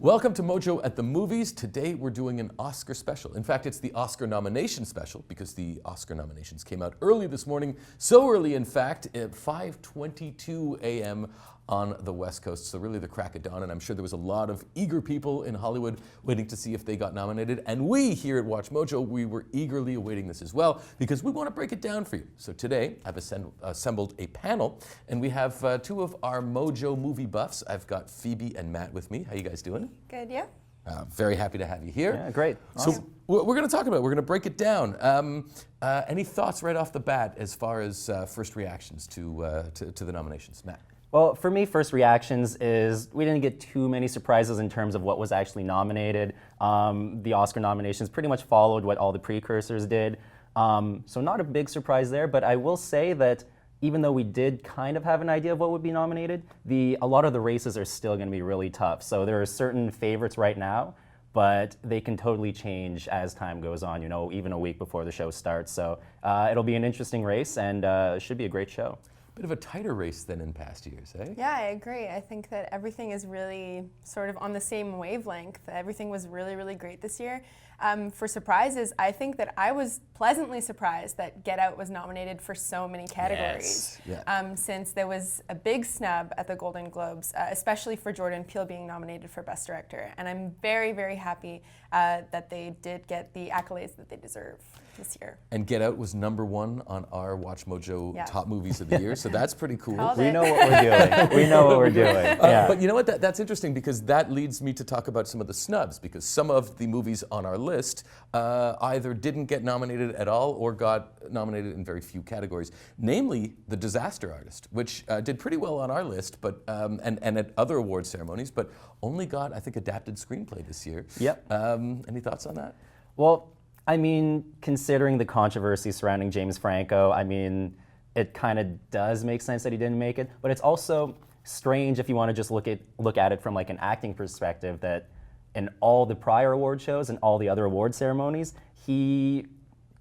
Welcome to Mojo at the Movies. Today we're doing an Oscar special. In fact, it's the Oscar nomination special because the Oscar nominations came out early this morning. So early, in fact, at 5:22 a.m. on the West Coast. So really the crack of dawn, and I'm sure there was a lot of eager people in Hollywood waiting to see if they got nominated. And we here at WatchMojo, we were eagerly awaiting this as well because we want to break it down for you. So today I've assembled a panel, and we have two of our Mojo movie buffs. I've got Phoebe and Matt with me. How you guys doing? Good, yeah. Very happy to have you here. Yeah, great. Awesome. So we're going to talk about it. We're going to break it down. Any thoughts right off the bat as far as first reactions to the nominations? Matt? Well, for me, first reactions is we didn't get too many surprises in terms of what was actually nominated. The Oscar nominations pretty much followed what all the precursors did. So not a big surprise there, but I will say that even though we did kind of have an idea of what would be nominated, a lot of the races are still going to be really tough. So there are certain favorites right now, but they can totally change as time goes on, even a week before the show starts. So it'll be an interesting race, and it should be a great show. Bit of a tighter race than in past years, eh? Yeah, I agree. I think that everything is really sort of on the same wavelength. Everything was really, really great this year. For surprises, I think that I was pleasantly surprised that Get Out was nominated for so many categories. Yes. Yeah. Since there was a big snub at the Golden Globes, especially for Jordan Peele being nominated for Best Director. And I'm very, very happy that they did get the accolades that they deserve this year. And Get Out was #1 on our WatchMojo top movies of the year, so that's pretty cool. We know what we're doing. We know what we're doing. Yeah. But you know what? That's interesting because that leads me to talk about some of the snubs, because some of the movies on our list either didn't get nominated at all or got nominated in very few categories. Namely, The Disaster Artist, which did pretty well on our list, but and at other award ceremonies, but only got, I think, adapted screenplay this year. Yep. Any thoughts on that? Well, I mean, considering the controversy surrounding James Franco, I mean, it kind of does make sense that he didn't make it, but it's also strange if you want to just look at it from like an acting perspective that in all the prior award shows and all the other award ceremonies, he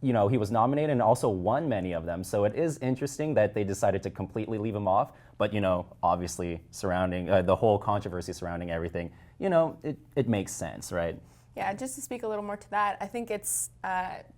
was nominated and also won many of them. So it is interesting that they decided to completely leave him off, but obviously surrounding the whole controversy surrounding everything, it makes sense, right? Yeah, just to speak a little more to that, I think it's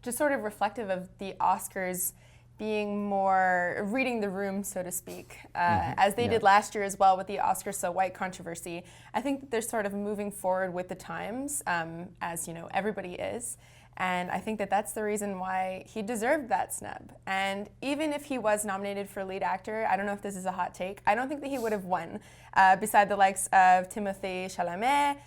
just sort of reflective of the Oscars being more reading the room, so to speak, as they did last year as well with the Oscars So White controversy. I think that they're sort of moving forward with the times, as everybody is. And I think that that's the reason why he deserved that snub. And even if he was nominated for lead actor, I don't know if this is a hot take, I don't think that he would have won. Beside the likes of Timothée Chalamet,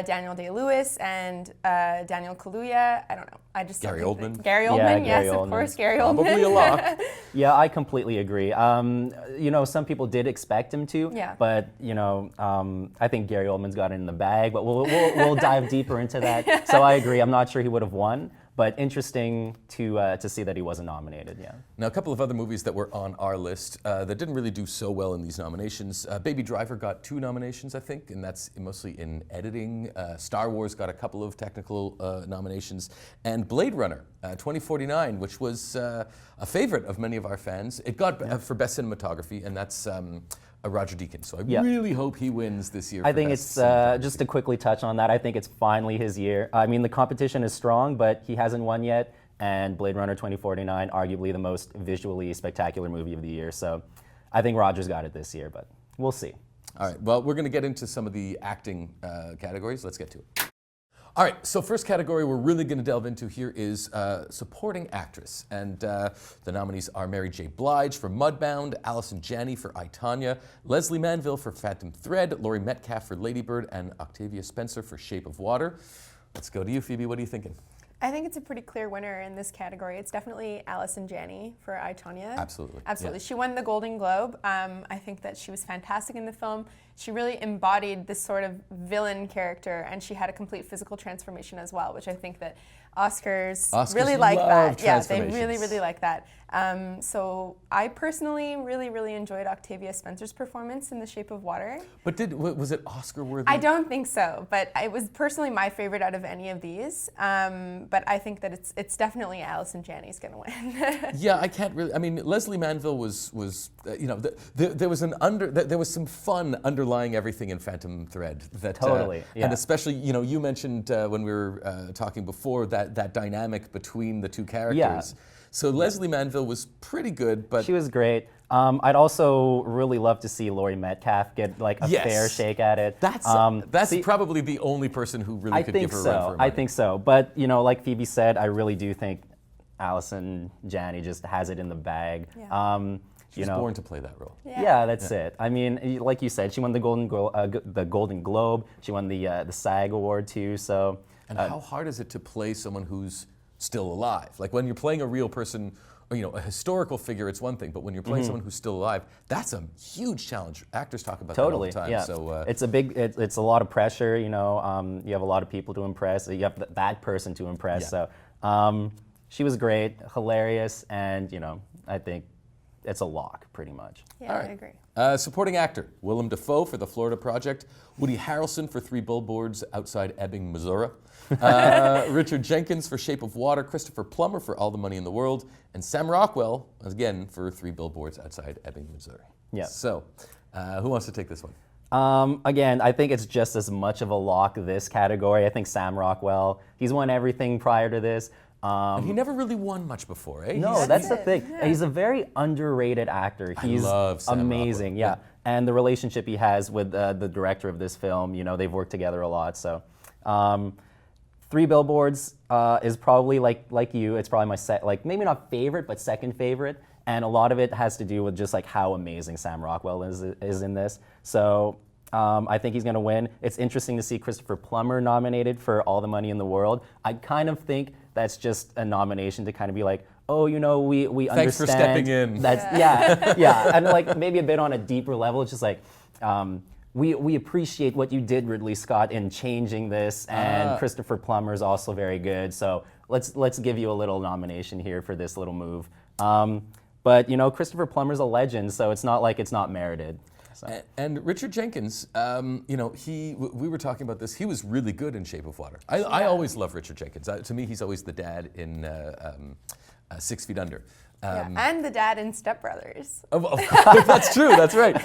Daniel Day-Lewis, and Daniel Kaluuya. I don't know. I just Gary Oldman. Gary Oldman, Gary yes, Oldman. of course, Gary Oldman. Probably a lot. Yeah, I completely agree. Some people did expect him to, but I think Gary Oldman's got it in the bag. But we'll dive deeper into that. So I agree. I'm not sure he would have won, but interesting to see that he wasn't nominated. Yeah. Now, a couple of other movies that were on our list that didn't really do so well in these nominations. Baby Driver got 2 nominations, I think, and that's mostly in editing. Star Wars got a couple of technical nominations, and Blade Runner 2049, which was a favorite of many of our fans. It got for Best Cinematography, and that's Roger Deakins. So I really hope he wins this year. I think it's, just to quickly touch on that, I think it's finally his year. I mean, the competition is strong, but he hasn't won yet, and Blade Runner 2049, arguably the most visually spectacular movie of the year. So I think Roger's got it this year, but we'll see. All right, well, we're going to get into some of the acting categories. Let's get to it. All right, so first category we're really going to delve into here is supporting actress. And the nominees are Mary J. Blige for Mudbound, Allison Janney for I, Tonya, Leslie Manville for Phantom Thread, Laurie Metcalf for Lady Bird, and Octavia Spencer for Shape of Water. Let's go to you, Phoebe. What are you thinking? I think it's a pretty clear winner in this category. It's definitely Allison Janney for I, Tonya. Absolutely. Absolutely. Yeah. She won the Golden Globe. I think that she was fantastic in the film. She really embodied this sort of villain character, and she had a complete physical transformation as well, which I think that Oscars really like that. Yeah, they really, really like that. So I personally really enjoyed Octavia Spencer's performance in The Shape of Water. But was it Oscar worthy? I don't think so, but it was personally my favorite out of any of these. But I think that it's definitely Allison Janney's going to win. Yeah, I can't really. I mean, Leslie Manville was there was some fun underlying underlying everything in Phantom Thread. That, Totally, yeah. And especially, you mentioned when we were talking before that dynamic between the two characters. Yeah. So Leslie Manville was pretty good, but She was great. I'd also really love to see Laurie Metcalf get like a Yes. fair shake at it. that's see, probably the only person who really could give her a run for her I money. think so. But like Phoebe said, I really do think Allison Janney just has it in the bag. Yeah. She's born to play that role. Yeah, that's it. I mean, like you said, she won the Golden Globe. She won the SAG award too. So. And how hard is it to play someone who's still alive? Like when you're playing a real person, or, a historical figure, it's one thing, but when you're playing someone who's still alive, that's a huge challenge. Actors talk about Totally, that all the time. yeah. So It's a lot of pressure. You have a lot of people to impress. You have that person to impress. Yeah. So she was great, hilarious, and I think it's a lock pretty much. Yeah, all right. I agree. Supporting actor, Willem Dafoe for The Florida Project, Woody Harrelson for 3 Billboards Outside Ebbing, Missouri, Richard Jenkins for Shape of Water, Christopher Plummer for All the Money in the World, and Sam Rockwell, again, for 3 Billboards Outside Ebbing, Missouri. Yeah. So, who wants to take this one? Again, I think it's just as much of a lock this category. I think Sam Rockwell, he's won everything prior to this. And he never really won much before, eh? No, that's the thing. Yeah. He's a very underrated actor. He's love Sam amazing, Rockwell. yeah. And the relationship he has with the director of this film, they've worked together a lot. So, 3 Billboards is probably like you. It's probably my maybe not favorite, but second favorite. And a lot of it has to do with just like how amazing Sam Rockwell is in this. So. I think he's going to win. It's interesting to see Christopher Plummer nominated for All the Money in the World. I kind of think that's just a nomination to kind of be like, oh, we understand. Thanks for stepping in. That's yeah, and like maybe a bit on a deeper level. It's just like we appreciate what you did, Ridley Scott, in changing this, and Christopher Plummer is also very good. So let's give you a little nomination here for this little move. But Christopher Plummer's a legend, so it's not like it's not merited. So. And Richard Jenkins, we were talking about this. He was really good in Shape of Water. I always love Richard Jenkins. To me, he's always the dad in 6 Feet Under. And the dad in Step Brothers. That's true. That's right.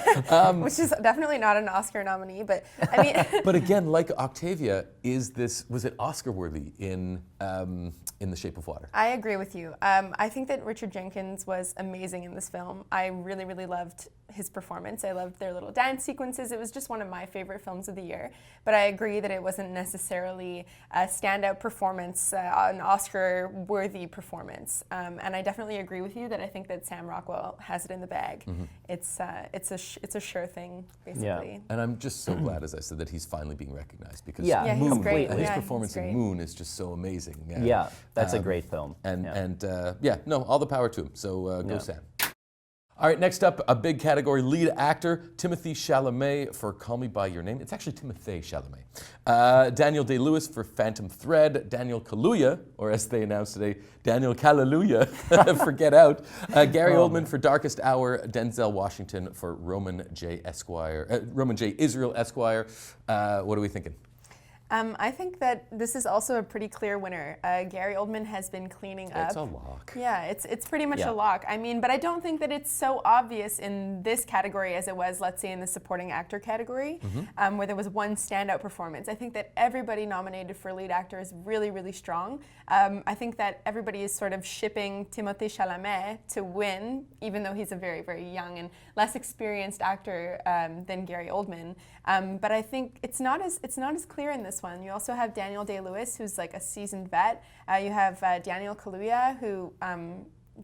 Which is definitely not an Oscar nominee, but I mean. But again, like Octavia, was it Oscar worthy in The Shape of Water? I agree with you. I think that Richard Jenkins was amazing in this film. I really, really loved his performance. I loved their little dance sequences. It was just one of my favorite films of the year. But I agree that it wasn't necessarily a standout performance, an Oscar-worthy performance. And I definitely agree with you that I think that Sam Rockwell has it in the bag. Mm-hmm. It's a sure thing, basically. Yeah. And I'm just so glad, as I said, that he's finally being recognized because he's great. His performance in Moon is just so amazing. Yeah, that's a great film. All the power to him. So go Sam. All right, next up, a big category, lead actor, Timothée Chalamet for Call Me By Your Name. It's actually Timothée Chalamet. Daniel Day-Lewis for Phantom Thread. Daniel Kaluuya, or as they announced today, Daniel Kaluuya for Get Out. Gary Oldman for Darkest Hour. Denzel Washington for Roman J. Israel Esquire. What are we thinking? I think that this is also a pretty clear winner. Gary Oldman has been cleaning up. It's a lock. Yeah, it's pretty much a lock. I mean, but I don't think that it's so obvious in this category as it was, let's say, in the supporting actor category, where there was one standout performance. I think that everybody nominated for lead actor is really, really strong. I think that everybody is sort of shipping Timothée Chalamet to win, even though he's a very, very young and less experienced actor than Gary Oldman. But I think it's not as clear in this one. You also have Daniel Day-Lewis, who's like a seasoned vet. You have Daniel Kaluuya, who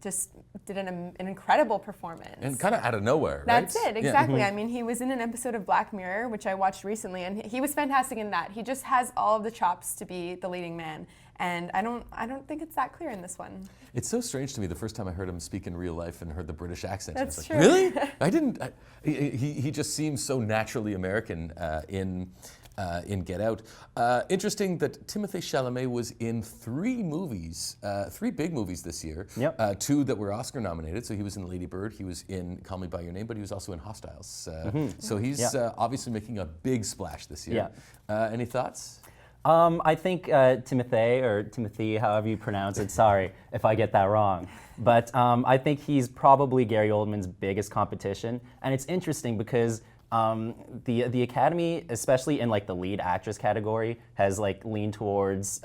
just did an incredible performance. And kind of out of nowhere, right? That's it, exactly. I mean, he was in an episode of Black Mirror, which I watched recently, and he was fantastic in that. He just has all of the chops to be the leading man. And I don't think it's that clear in this one. It's so strange to me the first time I heard him speak in real life and heard the British accent. That's I was true. Really? I didn't. He just seems so naturally American in Get Out. Interesting that Timothée Chalamet was in 3 movies, 3 big movies this year. Yep. 2 that were Oscar nominated. So he was in Lady Bird, he was in Call Me By Your Name, but he was also in Hostiles. So he's obviously making a big splash this year. Any thoughts? I think Timothy, however you pronounce it, sorry if I get that wrong. But I think he's probably Gary Oldman's biggest competition. And it's interesting because The Academy, especially in like the lead actress category, has like leaned towards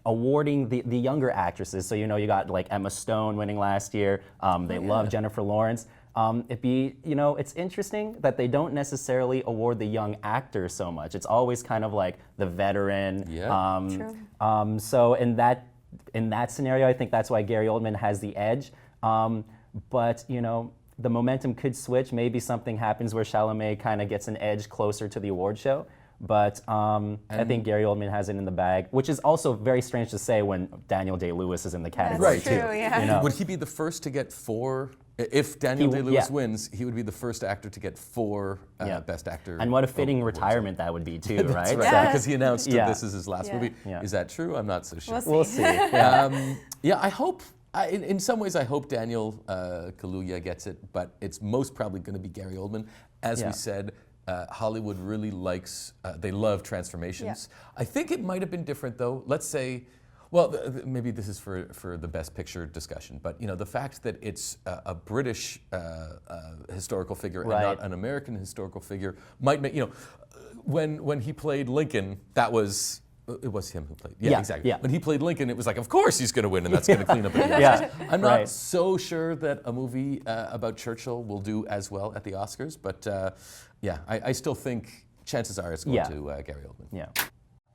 awarding the younger actresses. So you got like Emma Stone winning last year. They love Jennifer Lawrence. It's interesting that they don't necessarily award the young actors so much. It's always kind of like the veteran. Yeah. True. So in that scenario, I think that's why Gary Oldman has the edge. But the momentum could switch. Maybe something happens where Chalamet kind of gets an edge closer to the award show. But I think Gary Oldman has it in the bag, which is also very strange to say when Daniel Day-Lewis is in the category That's too. true, yeah. Would he be the first to get 4? If Daniel Day-Lewis wins, he would be the first actor to get 4 Best Actor. And what a fitting retirement that would be too, right? That's right. Yeah. Because he announced that this is his last movie. Yeah. Is that true? I'm not so sure. We'll see. I hope. In some ways, I hope Daniel Kaluuya gets it, but it's most probably going to be Gary Oldman. As we said, Hollywood really likes, they love transformations. I think it might have been different though. Let's say, well, maybe this is for the Best Picture discussion, but the fact that it's a British historical figure and not an American historical figure might make, when he played Lincoln, that was, it was him who played. Yeah, exactly. Yeah. When he played Lincoln, it was like, of course he's going to win, and that's going to clean up the Oscars. I'm not so sure that a movie about Churchill will do as well at the Oscars, but I still think chances are it's going to Gary Oldman. Yeah.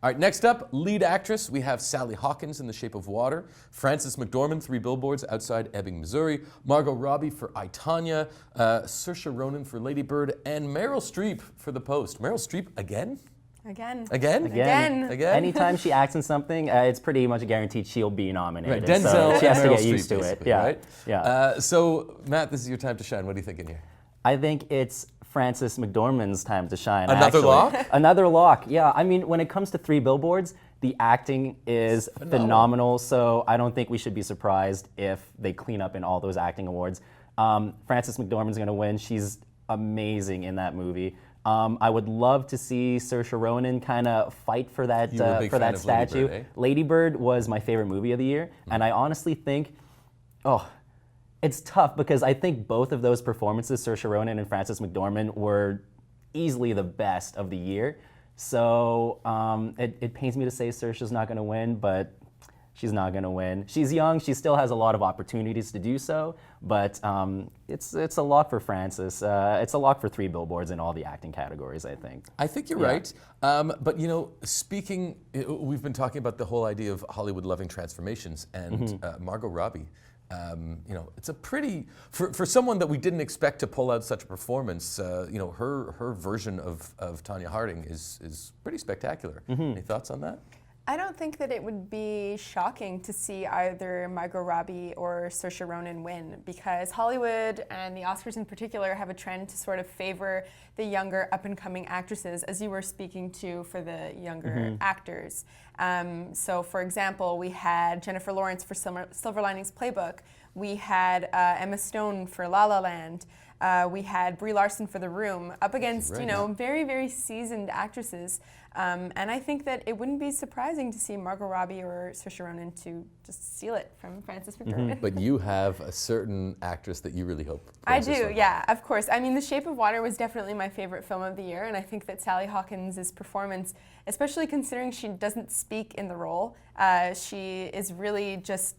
All right, next up, lead actress. We have Sally Hawkins in The Shape of Water, Frances McDormand, 3 Billboards Outside Ebbing, Missouri, Margot Robbie for I, Tonya, Saoirse Ronan for Lady Bird, and Meryl Streep for The Post. Meryl Streep again? Again. Anytime she acts in something, it's pretty much guaranteed she'll be nominated. Right, Denzel so she has and to Meryl get used Streep, to it. basically, right? So, Matt, this is your time to shine. What are you thinking here? I think it's Frances McDormand's time to shine. Another actually. lock? Another lock, yeah. I mean, when it comes to 3 Billboards, the acting is phenomenal, so I don't think we should be surprised if they clean up in all those acting awards. Frances McDormand's going to win. She's amazing in that movie. I would love to see Saoirse Ronan kind of fight for that statue. Lady Bird, eh? Lady Bird was my favorite movie of the year, and I honestly think, it's tough because I think both of those performances, Saoirse Ronan and Frances McDormand, were easily the best of the year. So it pains me to say Saoirse's not going to win, but she's not going to win. She's young. She still has a lot of opportunities to do so, but it's a lock for Frances. It's a lock for 3 Billboards in all the acting categories, I think. I think you're right. But we've been talking about the whole idea of Hollywood loving transformations, and Margot Robbie. It's a pretty, for someone that we didn't expect to pull out such a performance, her version of Tonya Harding is pretty spectacular. Any thoughts on that? I don't think that it would be shocking to see either Margot Robbie or Saoirse Ronan win, because Hollywood and the Oscars in particular have a trend to sort of favor the younger up-and-coming actresses, as you were speaking to for the younger actors. So, for example, we had Jennifer Lawrence for Silver Linings Playbook. We had Emma Stone for La La Land. We had Brie Larson for The Room, up against very, very seasoned actresses. And I think that it wouldn't be surprising to see Margot Robbie or Saoirse Ronan to just steal it from Frances McDormand. But you have a certain actress that you really hope. I do, yeah, of course. I mean, The Shape of Water was definitely my favorite film of the year, and I think that Sally Hawkins' performance, especially considering she doesn't speak in the role, she is really just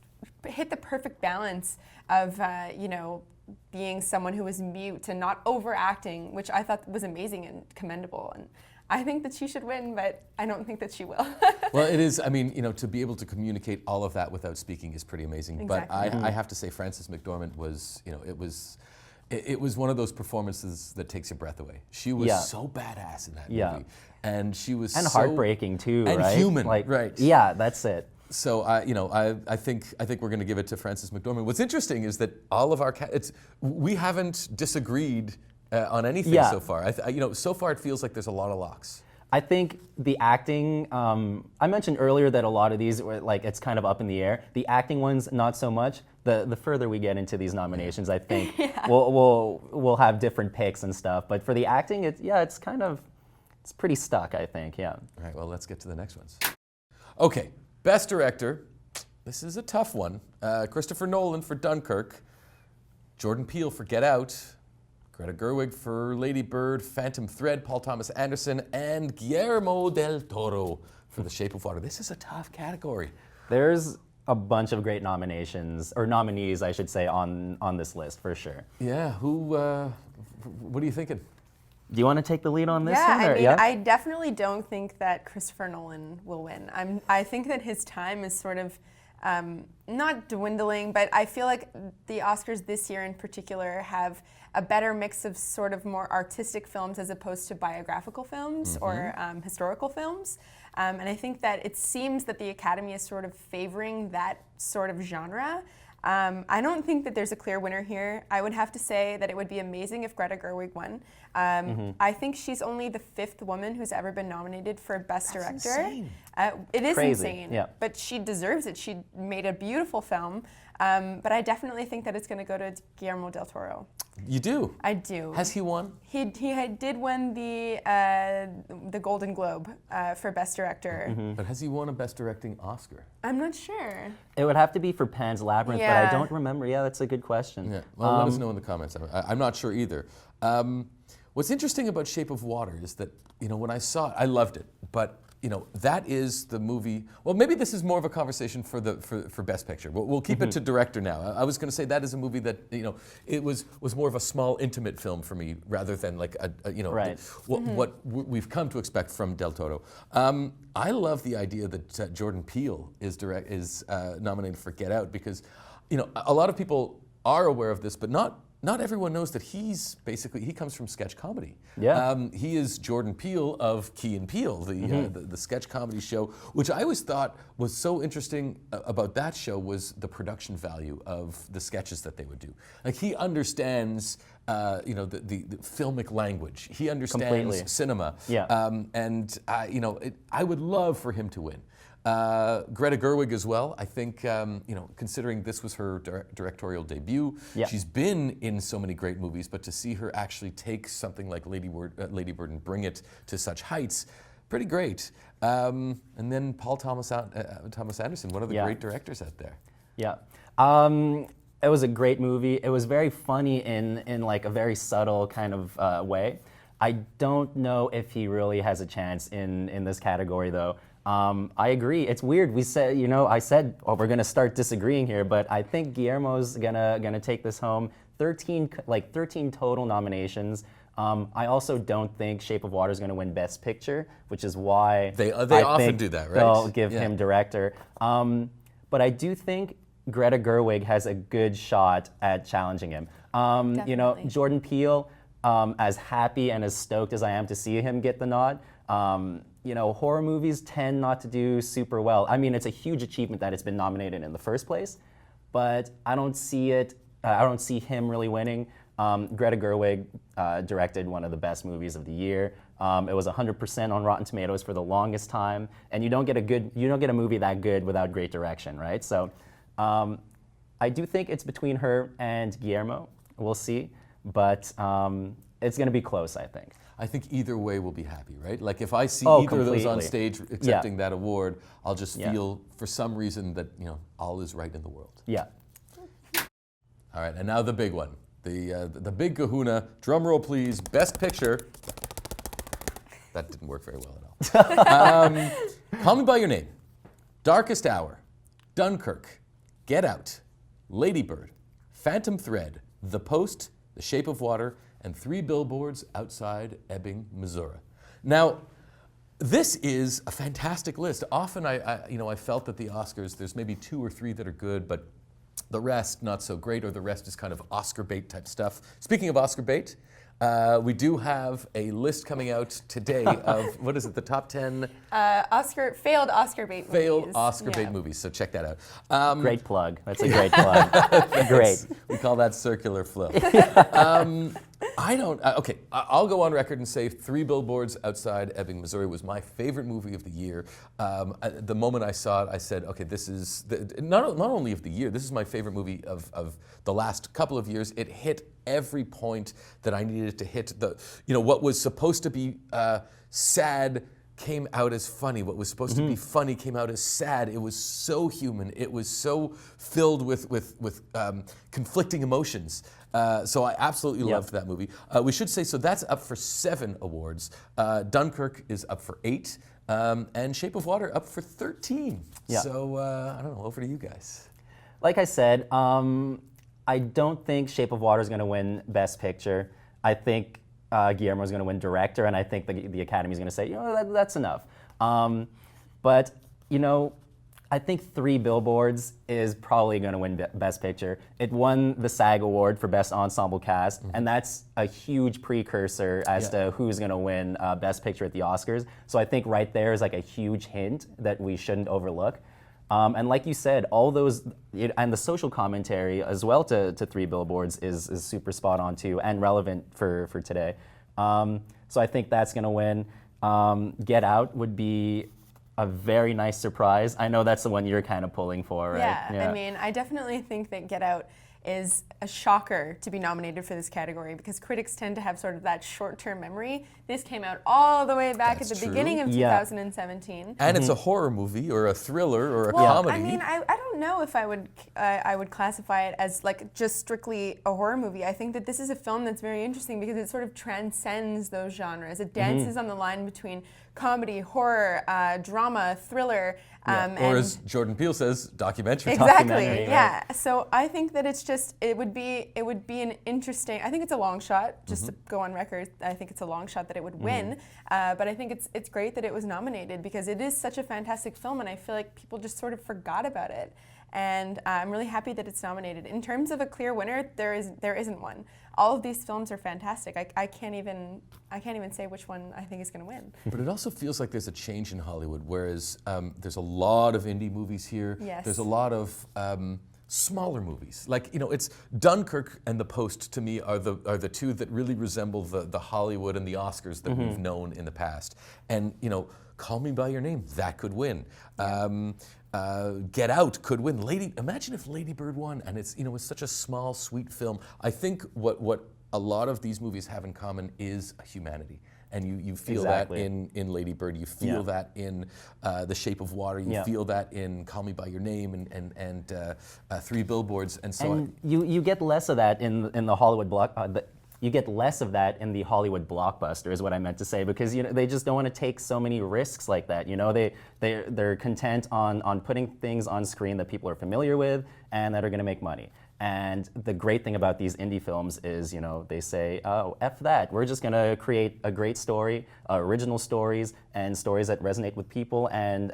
hit the perfect balance of, being someone who was mute and not overacting, which I thought was amazing and commendable. And I think that she should win, but I don't think that she will. Well, it is, to be able to communicate all of that without speaking is pretty amazing. Exactly. But I have to say Frances McDormand was, it was one of those performances that takes your breath away. She was so badass in that movie. And she was so heartbreaking too, and right? And human, right. Yeah, that's it. So I think we're going to give it to Frances McDormand. What's interesting is that all of our we haven't disagreed on anything so far. So far it feels like there's a lot of locks. I think the acting. I mentioned earlier that a lot of these were it's kind of up in the air. The acting ones, not so much. The further we get into these nominations, I think we'll have different picks and stuff. But for the acting, it's pretty stuck. I think, yeah. All right. Well, let's get to the next ones. Okay. Best Director, this is a tough one. Christopher Nolan for Dunkirk, Jordan Peele for Get Out, Greta Gerwig for Lady Bird, Phantom Thread, Paul Thomas Anderson, and Guillermo del Toro for The Shape of Water. This is a tough category. There's a bunch of great nominations, or nominees, I should say, on this list for sure. Yeah, what are you thinking? Do you want to take the lead on this Yeah, one? I mean, I definitely don't think that Christopher Nolan will win. I think that his time is sort of not dwindling, but I feel like the Oscars this year in particular have a better mix of sort of more artistic films as opposed to biographical films or historical films. And I think that it seems that the Academy is sort of favoring that sort of genre. I don't think that there's a clear winner here. I would have to say that it would be amazing if Greta Gerwig won. I think she's only the 5th woman who's ever been nominated for Best Director. Insane. It is Crazy, insane, yeah. but she deserves it. She made a beautiful film, but I definitely think that it's going to go to Guillermo del Toro. You do? I do. Has he won? He did win the Golden Globe for Best Director. But has he won a Best Directing Oscar? I'm not sure. It would have to be for Pan's Labyrinth, but Yeah. I don't remember. Yeah, that's a good question. Yeah. Well, let us know in the comments. I'm not sure either. What's interesting about Shape of Water is that, when I saw it, I loved it. But, that is the movie. Well, maybe this is more of a conversation for Best Picture. We'll keep it to director now. I was going to say that is a movie that, it was more of a small, intimate film for me rather than like Right. what we've come to expect from Del Toro. I love the idea that Jordan Peele is nominated for Get Out because, a lot of people are aware of this, but not everyone knows that he comes from sketch comedy. Yeah. He is Jordan Peele of Key and Peele, the sketch comedy show, which I always thought was so interesting about that show was the production value of the sketches that they would do. Like he understands, the filmic language. He understands Completely. cinema. Yeah. I would love for him to win. Greta Gerwig as well. I think, considering this was her directorial debut, Yeah. she's been in so many great movies, but to see her actually take something like Lady Bird and bring it to such heights, pretty great. And then Paul Thomas Anderson, one of the Yeah. great directors out there. Yeah. It was a great movie. It was very funny in like a very subtle kind of way. I don't know if he really has a chance in this category though. I agree. It's weird. I said, we're gonna start disagreeing here, but I think Guillermo's gonna take this home. 13 total nominations. I also don't think Shape of Water is gonna win Best Picture, which is why They I often think do that, right? They'll give Yeah. him director. But I do think Greta Gerwig has a good shot at challenging him. Definitely. Jordan Peele, as happy and as stoked as I am to see him get the nod, horror movies tend not to do super well. I mean, it's a huge achievement that it's been nominated in the first place, but I don't see it. I don't see him really winning. Greta Gerwig directed one of the best movies of the year. It was 100% on Rotten Tomatoes for the longest time, and you don't get a movie that good without great direction, right? So, I do think it's between her and Guillermo. We'll see, but it's going to be close, I think. I think either way we'll be happy, right? Like if I see Oh, either of those on completely. stage accepting that award, I'll just Yeah. feel for some reason that all is right in the world. Yeah. All right, and now the big one, the big kahuna. Drum roll, please. Best Picture. That didn't work very well at all. Call Me by Your Name, Darkest Hour, Dunkirk, Get Out, Lady Bird, Phantom Thread, The Post, The Shape of Water, and 3 Billboards Outside Ebbing, Missouri. Now, this is a fantastic list. Often I felt that the Oscars, there's maybe 2 or 3 that are good, but the rest not so great, or the rest is kind of Oscar bait type stuff. Speaking of Oscar bait, we do have a list coming out today of, what is it, the top 10 Failed Oscar bait failed movies. Oscar Yeah. bait movies, so check that out. Great plug. That's a great plug. Great. We call that circular flow. I'll go on record and say 3 Billboards Outside Ebbing, Missouri was my favorite movie of the year. The moment I saw it, I said, okay, this is, not only of the year, this is my favorite movie of the last couple of years. It hit every point that I needed to hit. What was supposed to be sad came out as funny. What was supposed to be funny came out as sad. It was so human. It was so filled with conflicting emotions. So I absolutely loved that movie. We should say, so that's up for 7 awards. Dunkirk is up for 8. And Shape of Water up for 13. Yeah. So I don't know, over to you guys. Like I said, I don't think Shape of Water is going to win Best Picture. I think Guillermo is going to win Director, and I think the Academy is going to say, that's enough. But, I think 3 Billboards is probably going to win Best Picture. It won the SAG Award for Best Ensemble Cast, and that's a huge precursor as to who's going to win Best Picture at the Oscars. So I think right there is like a huge hint that we shouldn't overlook. And like you said, all those, and the social commentary as well to 3 Billboards is super spot on too, and relevant for today. So I think that's going to win. Get Out would be a very nice surprise. I know that's the one you're kind of pulling for, right? Yeah, I mean, I definitely think that Get Out is a shocker to be nominated for this category because critics tend to have sort of that short-term memory. This came out all the way back at the beginning of 2017. And it's a horror movie or a thriller or a comedy. I mean, I don't know if I would classify it as like just strictly a horror movie. I think that this is a film that's very interesting because it sort of transcends those genres. It dances on the line between comedy, horror, drama, thriller. Or as Jordan Peele says, documentary. Exactly, yeah. So I think that it would be an interesting, I think it's a long shot, just to go on record, I think it's a long shot that it would win, but I think it's great that it was nominated because it is such a fantastic film and I feel like people just sort of forgot about it. And I'm really happy that it's nominated. In terms of a clear winner, there isn't one. All of these films are fantastic. I can't even say which one I think is going to win. But it also feels like there's a change in Hollywood, whereas there's a lot of indie movies here. Yes. There's a lot of smaller movies. Like, it's Dunkirk and The Post to me are the two that really resemble the Hollywood and the Oscars that we've known in the past. And, Call Me By Your Name, that could win. Get Out could win. Imagine if Lady Bird won, and it's such a small, sweet film. I think what a lot of these movies have in common is a humanity, and you feel that in Lady Bird. You feel that in The Shape of Water. You feel that in Call Me By Your Name and 3 Billboards, and so on. You get less of that in the Hollywood you get less of that in the Hollywood blockbuster, is what I meant to say, because they just don't want to take so many risks like that. They're content on putting things on screen that people are familiar with and that are going to make money. And the great thing about these indie films is, they say, oh, F that. We're just going to create a great story, original stories, and stories that resonate with people, and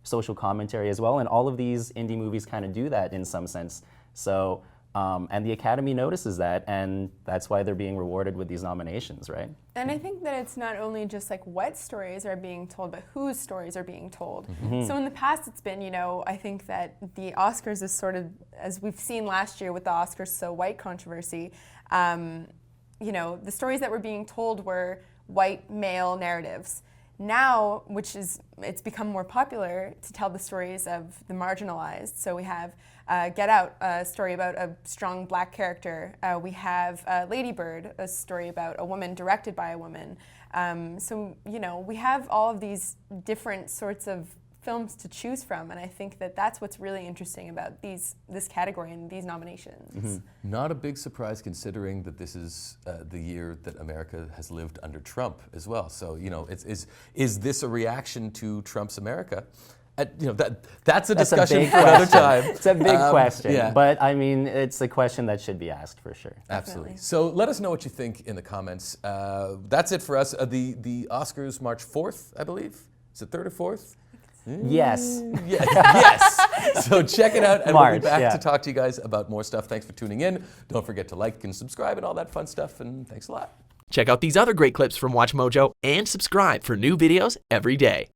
social commentary as well. And all of these indie movies kind of do that in some sense. So. And the Academy notices that, and that's why they're being rewarded with these nominations, right? And I think that it's not only just like what stories are being told, but whose stories are being told. So in the past, it's been, I think that the Oscars is sort of, as we've seen last year with the Oscars So White controversy, the stories that were being told were white male narratives. Now, it's become more popular to tell the stories of the marginalized. So we have Get Out, a story about a strong black character. We have Lady Bird, a story about a woman directed by a woman. So, we have all of these different sorts of films to choose from, and I think that that's what's really interesting about this category and these nominations. Not a big surprise considering that this is the year that America has lived under Trump as well. So, is this a reaction to Trump's America? That's a discussion for another time. It's a big question, yeah. But I mean, it's a question that should be asked for sure. Absolutely. So let us know what you think in the comments. That's it for us. The Oscars March 4th, I believe. Is it 3rd or 4th? Yes. Yes. So check it out, and we'll be back to talk to you guys about more stuff. Thanks for tuning in. Don't forget to like and subscribe and all that fun stuff, and thanks a lot. Check out these other great clips from Watch Mojo and subscribe for new videos every day.